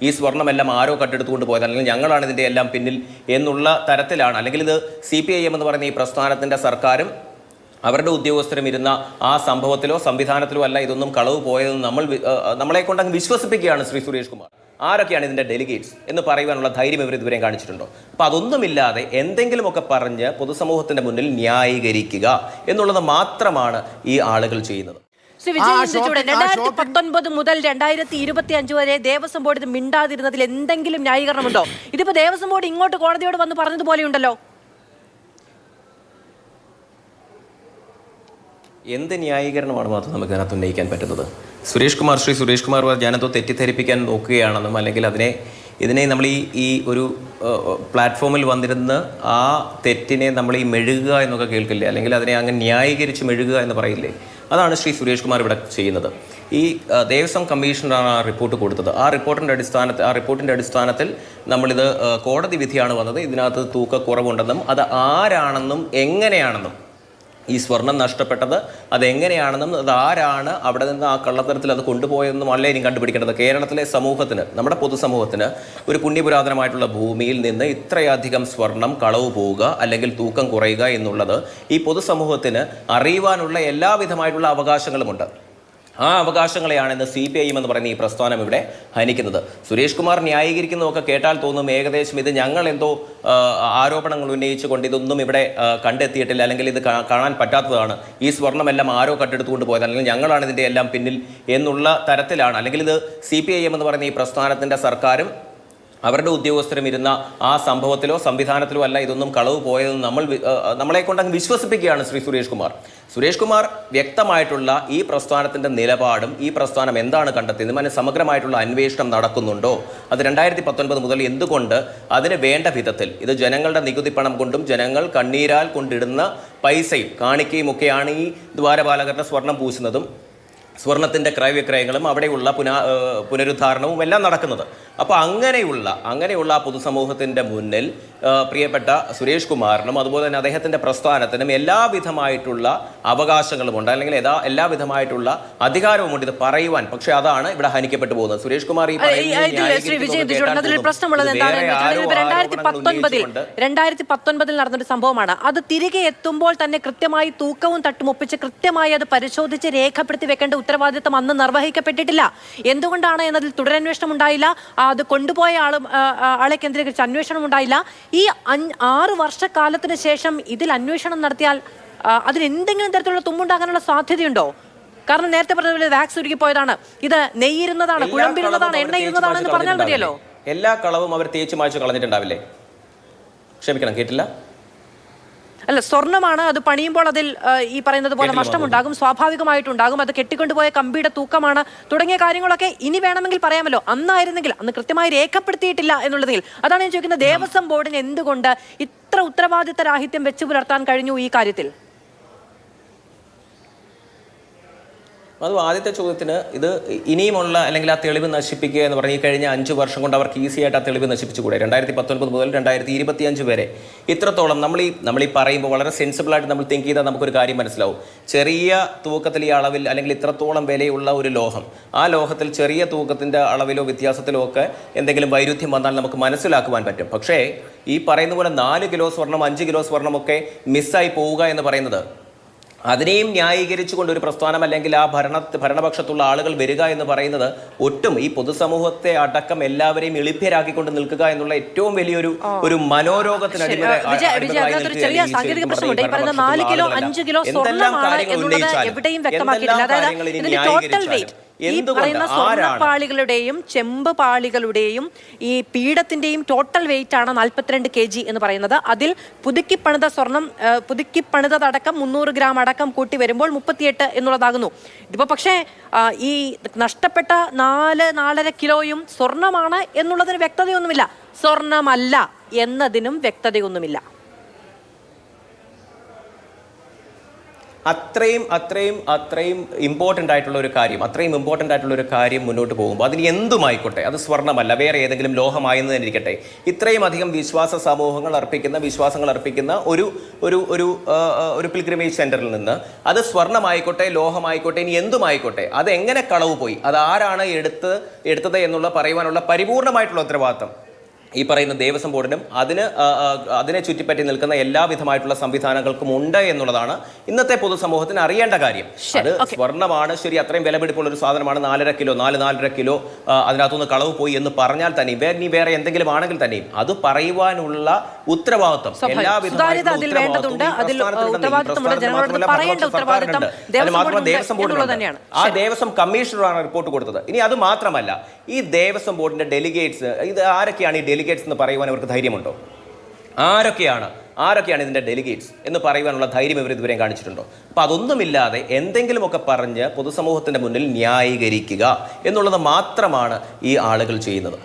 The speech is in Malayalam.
ഈ സ്വർണ്ണമെല്ലാം ആരോ കട്ടെടുത്തുകൊണ്ട് പോയത്, അല്ലെങ്കിൽ ഞങ്ങളാണ് ഇതിൻ്റെ എല്ലാം പിന്നിൽ എന്നുള്ള തരത്തിലാണ്. അല്ലെങ്കിൽ ഇത് CPIM എന്ന് പറയുന്ന ഈ പ്രസ്ഥാനത്തിൻ്റെ സർക്കാരും അവരുടെ ഉദ്യോഗസ്ഥരും ഇരുന്ന ആ സംഭവത്തിലോ സംവിധാനത്തിലോ അല്ല ഇതൊന്നും കളവ് പോയതെന്ന് നമ്മളെ കൊണ്ടങ്ങ് വിശ്വസിപ്പിക്കുകയാണ് ശ്രീ സുരേഷ് കുമാർ. ആരൊക്കെയാണ് ഇതിൻ്റെ ഡെലിഗേറ്റ്സ് എന്ന് പറയുവാനുള്ള ധൈര്യം ഇവർ ഇതുവരെയും കാണിച്ചിട്ടുണ്ടോ? അപ്പം അതൊന്നുമില്ലാതെ എന്തെങ്കിലുമൊക്കെ പറഞ്ഞ് പൊതുസമൂഹത്തിൻ്റെ മുന്നിൽ ന്യായീകരിക്കുക എന്നുള്ളത് മാത്രമാണ് ഈ ആളുകൾ ചെയ്യുന്നത്. 2019 മുതൽ 2025 വരെ ദേവസ്വം ബോർഡ് ഇത് മിണ്ടാതിരുന്നതിൽ എന്തെങ്കിലും ന്യായീകരണമുണ്ടോ? ഇതിപ്പോ ദേവസ്വം ബോർഡ് ഇങ്ങോട്ട് കോടതിയോട് വന്ന് പറഞ്ഞതുപോലെയുണ്ടല്ലോ. എന്ത് ന്യായീകരണമാണ് മാത്രം നമുക്ക് അതിനകത്ത് ഉന്നയിക്കാൻ പറ്റുന്നത്? ശ്രീ സുരേഷ് കുമാർ ഞാനെന്തോ തെറ്റിദ്ധരിപ്പിക്കാൻ നോക്കുകയാണെന്നും, അല്ലെങ്കിൽ ഇതിനെ നമ്മൾ ഈ ഒരു പ്ലാറ്റ്ഫോമിൽ വന്നിരുന്ന് ആ തെറ്റിനെ നമ്മൾ ഈ മെഴുകുക എന്നൊക്കെ കേൾക്കില്ലേ, അല്ലെങ്കിൽ അതിനെ അങ്ങനെ ന്യായീകരിച്ച് മെഴുകുക എന്ന് പറയില്ലേ, അതാണ് ശ്രീ സുരേഷ് കുമാർ ഇവിടെ ചെയ്യുന്നത്. ഈ ദേവസ്വം കമ്മീഷണറാണ് ആ റിപ്പോർട്ട് കൊടുത്തത്. ആ റിപ്പോർട്ടിൻ്റെ അടിസ്ഥാനത്തിൽ നമ്മളിത് കോടതി വിധിയാണ് വന്നത്. ഇതിനകത്ത് തൂക്കക്കുറവുണ്ടെന്നും അത് ആരാണെന്നും എങ്ങനെയാണെന്നും ഈ സ്വർണം നഷ്ടപ്പെട്ടത് അതെങ്ങനെയാണെന്നും അത് ആരാണ് അവിടെ നിന്ന് ആ കള്ളത്തരത്തിൽ അത് കൊണ്ടുപോയതെന്നും അല്ലേ ഇനി കണ്ടുപിടിക്കേണ്ടത്. കേരളത്തിലെ സമൂഹത്തിന്, നമ്മുടെ പൊതുസമൂഹത്തിന് ഒരു പുണ്യപുരാതനമായിട്ടുള്ള ഭൂമിയിൽ നിന്ന് ഇത്രയധികം സ്വർണം കളവ് പോവുക അല്ലെങ്കിൽ തൂക്കം കുറയുക എന്നുള്ളത് ഈ പൊതുസമൂഹത്തിന് അറിയുവാനുള്ള എല്ലാവിധമായിട്ടുള്ള അവകാശങ്ങളുമുണ്ട്. ആ അവകാശങ്ങളെയാണ് ഇന്ന് CPIM എന്ന് പറയുന്ന ഈ പ്രസ്ഥാനം ഇവിടെ ഹനിക്കുന്നത്. സുരേഷ് കുമാർ ന്യായീകരിക്കുന്നതൊക്കെ കേട്ടാൽ തോന്നും ഏകദേശം ഇത് ഞങ്ങൾ എന്തോ ആരോപണങ്ങൾ ഉന്നയിച്ചുകൊണ്ട് ഇതൊന്നും ഇവിടെ കണ്ടെത്തിയിട്ടില്ല, അല്ലെങ്കിൽ ഇത് കാണാൻ പറ്റാത്തതാണ്, ഈ സ്വർണ്ണമെല്ലാം ആരോ കട്ടെടുത്തുകൊണ്ട് പോയത്, അല്ലെങ്കിൽ ഞങ്ങളാണ് ഇതിൻ്റെ എല്ലാം പിന്നിൽ എന്നുള്ള തരത്തിലാണ്. അല്ലെങ്കിൽ ഇത് CPIM എന്ന് പറയുന്ന ഈ പ്രസ്ഥാനത്തിൻ്റെ സർക്കാരും അവരുടെ ഉദ്യോഗസ്ഥരും ഇരുന്ന ആ സംഭവത്തിലോ സംവിധാനത്തിലോ അല്ല ഇതൊന്നും കളവ് പോയതെന്ന് നമ്മളെ കൊണ്ടങ്ങ് വിശ്വസിപ്പിക്കുകയാണ് ശ്രീ സുരേഷ് കുമാർ വ്യക്തമായിട്ടുള്ള ഈ പ്രസ്ഥാനത്തിൻ്റെ നിലപാടും ഈ പ്രസ്ഥാനം എന്താണ് കണ്ടെത്തിയത്, അതിന് സമഗ്രമായിട്ടുള്ള അന്വേഷണം നടക്കുന്നുണ്ടോ, അത് 2019 മുതൽ എന്തുകൊണ്ട് അതിന് വേണ്ട വിധത്തിൽ ഇത് ജനങ്ങളുടെ നികുതി പണം കൊണ്ടും ജനങ്ങൾ കണ്ണീരാൽ കൊണ്ടിടുന്ന പൈസയും കാണിക്കയും ഒക്കെയാണ് ഈ ദ്വാരപാലകരുടെ സ്വർണം പൂശുന്നതും സ്വർണത്തിൻ്റെ ക്രയവിക്രയങ്ങളും അവിടെയുള്ള പുനരുദ്ധാരണവും എല്ലാം നടക്കുന്നത്. അപ്പോൾ അങ്ങനെയുള്ള ആ പൊതുസമൂഹത്തിൻ്റെ മുന്നിൽ പ്രിയപ്പെട്ട സുരേഷ് കുമാറിനും അതുപോലെ തന്നെ അദ്ദേഹത്തിൻ്റെ പ്രസ്ഥാനത്തിനും എല്ലാവിധമായിട്ടുള്ള അവകാശങ്ങളുമുണ്ട്, അല്ലെങ്കിൽ എല്ലാവിധമായിട്ടുള്ള അധികാരവുമുണ്ട് ഇത് പറയുവാൻ. പക്ഷെ അതാണ് ഇവിടെ ഹനിക്കപ്പെട്ടു പോകുന്നത്. സുരേഷ് കുമാർ ഈ 2019 നടന്നൊരു സംഭവമാണ്. അത് തിരികെ എത്തുമ്പോൾ തന്നെ കൃത്യമായി തൂക്കവും തട്ടും ഒപ്പിച്ച് കൃത്യമായി അത് പരിശോധിച്ച് രേഖപ്പെടുത്തി വെക്കേണ്ട ഉത്തരവാദിത്തം അന്ന് നിർവഹിക്കപ്പെട്ടിട്ടില്ല. എന്തുകൊണ്ടാണ് എന്നതിൽ തുടരന്വേഷണം ഉണ്ടായില്ല. അത് കൊണ്ടുപോയ ആളെ കേന്ദ്രീകരിച്ച് അന്വേഷണം ഉണ്ടായില്ല. ഈ 6 വർഷക്കാലത്തിന് ശേഷം ഇതിൽ അന്വേഷണം നടത്തിയാൽ അതിന് എന്തെങ്കിലും തരത്തിലുള്ള തുമ്പുണ്ടാകാനുള്ള സാധ്യതയുണ്ടോ? കാരണം നേരത്തെ പറഞ്ഞ വാക്സ് ഉരുകി പോയതാണ്, ഇത് നെയ്യിരുന്നതാണ്, കുഴമ്പിരുന്നതാണ്, എണ്ണയിരുന്നതാണ് എന്ന് പറഞ്ഞാൽ മതിയല്ലോ. എല്ലാ കളവും അവർ തേച്ച് മായ്ച്ച് കളഞ്ഞിട്ടുണ്ടാവില്ലേ? ക്ഷമിക്കണം, കേട്ടില്ല. അല്ല, സ്വർണ്ണമാണ്, അത് പണിയുമ്പോൾ അതിൽ ഈ പറയുന്നത് പോലെ നഷ്ടമുണ്ടാകും, സ്വാഭാവികമായിട്ടുണ്ടാകും. അത് കെട്ടിക്കൊണ്ടുപോയ കമ്പിയുടെ തൂക്കമാണ് തുടങ്ങിയ കാര്യങ്ങളൊക്കെ ഇനി വേണമെങ്കിൽ പറയാമല്ലോ. അന്നായിരുന്നെങ്കിൽ അന്ന് കൃത്യമായി രേഖപ്പെടുത്തിയിട്ടില്ല എന്നുള്ളതിൽ അതാണ് ഞാൻ ചോദിക്കുന്നത്. ദേവസ്വം ബോർഡിന് എന്തുകൊണ്ട് ഇത്ര ഉത്തരവാദിത്ത രാഹിത്യം വെച്ചു പുലർത്താൻ കഴിഞ്ഞു ഈ കാര്യത്തിൽ? അത് ആദ്യത്തെ ചോദ്യത്തിന് ഇത് ഇനിയുമുള്ള അല്ലെങ്കിൽ ആ തെളിവ് നശിപ്പിക്കുക എന്ന് പറഞ്ഞ് ഈ കഴിഞ്ഞ 5 വർഷം കൊണ്ട് അവർക്ക് ഈസിയായിട്ട് ആ തെളിവ് നശിപ്പിച്ചുകൂടെ? 2019 മുതൽ 2025 വരെ ഇത്രത്തോളം നമ്മൾ ഈ പറയുമ്പോൾ വളരെ സെൻസിബിളായിട്ട് നമ്മൾ തിങ്ക് ചെയ്താൽ നമുക്കൊരു കാര്യം മനസ്സിലാവും. ചെറിയ തൂക്കത്തിൽ ഈ അളവിൽ അല്ലെങ്കിൽ ഇത്രത്തോളം വിലയുള്ള ഒരു ലോഹം, ആ ലോഹത്തിൽ ചെറിയ തൂക്കത്തിൻ്റെ അളവിലോ വ്യത്യാസത്തിലോ ഒക്കെ എന്തെങ്കിലും വൈരുദ്ധ്യം വന്നാൽ നമുക്ക് മനസ്സിലാക്കുവാൻ പറ്റും. പക്ഷേ ഈ പറയുന്ന പോലെ 4 കിലോ സ്വർണം 5 കിലോ സ്വർണ്ണമൊക്കെ മിസ്സായി പോവുക എന്ന് പറയുന്നത്, അതിനെയും ന്യായീകരിച്ചുകൊണ്ട് ഒരു പ്രസ്ഥാനം അല്ലെങ്കിൽ ആ ഭരണപക്ഷത്തുള്ള ആളുകൾ വരിക എന്ന് പറയുന്നത് ഒട്ടും ഈ പൊതുസമൂഹത്തെ അടക്കം എല്ലാവരെയും എളിഭ്യരാക്കിക്കൊണ്ട് നിൽക്കുക എന്നുള്ള ഏറ്റവും വലിയൊരു മനോരോഗത്തിന് ഈ പറയുന്ന സ്വർണ്ണപ്പാളികളുടെയും ചെമ്പ് പാളികളുടെയും ഈ പീഠത്തിന്റെയും ടോട്ടൽ വെയിറ്റ് ആണ് 42 kg എന്ന് പറയുന്നത്. അതിൽ പുതുക്കിപ്പണിതടക്കം 300 ഗ്രാം അടക്കം കൂട്ടി വരുമ്പോൾ 38 എന്നുള്ളതാകുന്നു. ഇതിപ്പോ പക്ഷേ ഈ നഷ്ടപ്പെട്ട 4-4.5 കിലോയും സ്വർണ്ണമാണ് എന്നുള്ളതിന് വ്യക്തതയൊന്നുമില്ല, സ്വർണ്ണമല്ല എന്നതിനും വ്യക്തതയൊന്നുമില്ല. അത്രയും ഇമ്പോർട്ടൻ്റ് ആയിട്ടുള്ള ഒരു കാര്യം മുന്നോട്ട് പോകുമ്പോൾ അതിന് എന്തുമായിക്കോട്ടെ, അത് സ്വർണ്ണമല്ല, വേറെ ഏതെങ്കിലും ലോഹമായെന്ന് തന്നെ ഇരിക്കട്ടെ, ഇത്രയും അധികം വിശ്വാസങ്ങൾ അർപ്പിക്കുന്ന ഒരു പിൽഗ്രിമേജ് സെന്ററിൽ നിന്ന് അത് സ്വർണ്ണമായിക്കോട്ടെ, ലോഹമായിക്കോട്ടെ, ഇനി എന്തുമായിക്കോട്ടെ, അത് എങ്ങനെ കളവ് പോയി, അത് ആരാണ് എടുത്തത് എന്നുള്ള പറയുവാനുള്ള പരിപൂർണമായിട്ടുള്ള ഉത്തരവാദിത്തം ഈ പറയുന്ന ദേവസ്വം ബോർഡിനും അതിനെ ചുറ്റിപ്പറ്റി നിൽക്കുന്ന എല്ലാവിധമായിട്ടുള്ള സംവിധാനങ്ങൾക്കും ഉണ്ട് എന്നുള്ളതാണ് ഇന്നത്തെ പൊതുസമൂഹത്തിന് അറിയേണ്ട കാര്യം. അത് സ്വർണ്ണമാണ്, ശരി, അത്രയും വിലപിടിപ്പുള്ള ഒരു സാധനമാണ്, 4.5 കിലോ അതിനകത്തുനിന്ന് കളവ് പോയി എന്ന് പറഞ്ഞാൽ തന്നെയും വേറെ എന്തെങ്കിലും ആണെങ്കിൽ തന്നെയും അത് പറയുവാനുള്ള ഉത്തരവാദിത്വം ദേവസ്വം ബോർഡിനുണ്ട്. ആ ദേവസ്വം കമ്മീഷണറാണ് റിപ്പോർട്ട് കൊടുത്തത്. ഇനി അത് മാത്രമല്ല, ഈ ദേവസ്വം ബോർഡിന്റെ ഡെലിഗേറ്റ്സ്, ഇത് ആരൊക്കെയാണ് ഈ ഡെലിഗേറ്റ്സ് എന്ന് പറയുവാൻ അവർക്ക് ധൈര്യമുണ്ടോ? ആരൊക്കെയാണ് ഇതിന്റെ ഡെലിഗേറ്റ്സ് എന്ന് പറയുവാനുള്ള ധൈര്യം ഇവർ ഇതുവരെയും കാണിച്ചിട്ടുണ്ടോ? അപ്പൊ അതൊന്നുമില്ലാതെ എന്തെങ്കിലുമൊക്കെ പറഞ്ഞ് പൊതുസമൂഹത്തിന്റെ മുന്നിൽ ന്യായീകരിക്കുക എന്നുള്ളത് മാത്രമാണ് ഈ ആളുകൾ ചെയ്യുന്നത്.